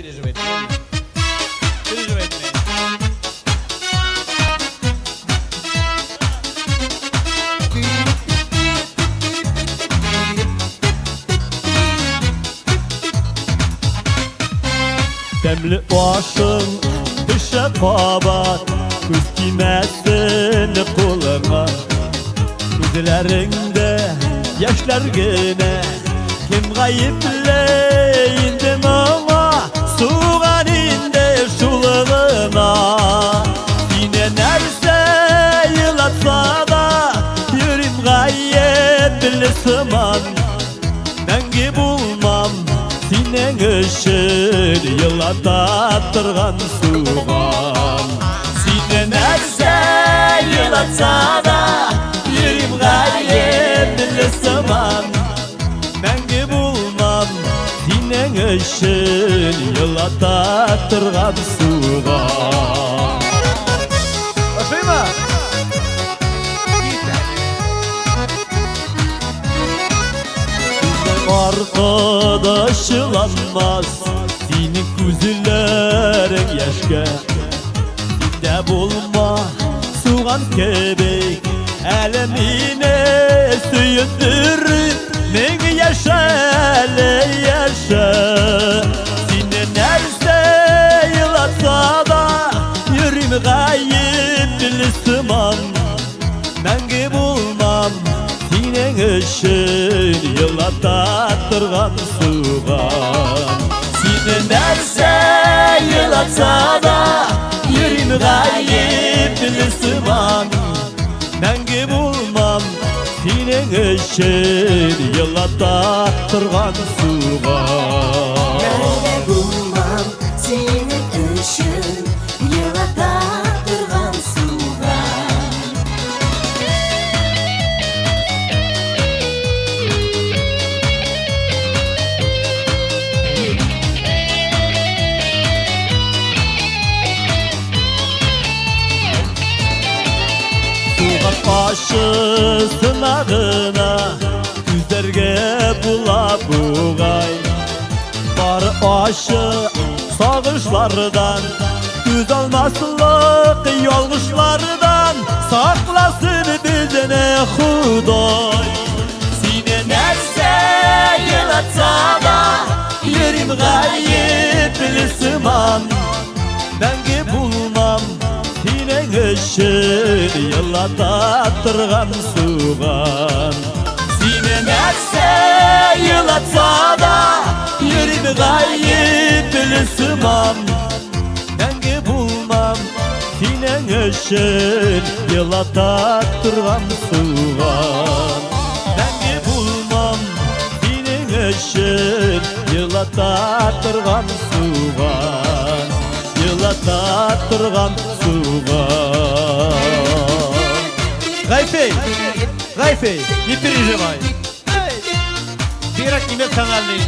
переживайте. Переживайте. Demli başın düşe kabat, göz giymezsin kulağına. Gözlerinde yaşlar gene, kim gayipleyindim ama suğan indi şulığına. Yine nerse yılatsa da yürüm gayipli sıman. Mengi bulmam sinen ışır yılata turgan suğan. Sine nerse yılatsa da yüreğim gayipli sıman. Mengi bulmam sinen ışır yılata turgan suğan. Başlayayım mı? Arkadaşılanmaz senin gözlerin yaşka. Sinde bulma suğan kebek, elemine süyündürüp beni yaşa ele yaşa. Sine nerse yılatsa da yürüm gayipli sıman. Mengi bulmam sinen ışır yılata turgan suğan. Sine nerse yılatsa da yürüm gayipli sıman. Mengi bulmam sinen ışır yılata turgan suğan. Mengi bulmam sinen ışır yılata turgan suğan. Suğan başı sınağına güzlerge bula buğay. Var aşı sağışlardan, göz almasılık yolguşlardan saklasın bizine Huday. Sine nerse yılatsa da yerim gayipli sıman. Mengi bulmam sinen ışır yılata turgan suğan. Sine nerse yılatsa da yürüm gayipli sıman. Mengi bulmam sinen ışır yılata turgan suğan. Mengi bulmam sinen ışır yılata turgan suğan. Yılata turgan suğan. Гайфей! Гайфей! Не переживай! Пирог не канальный.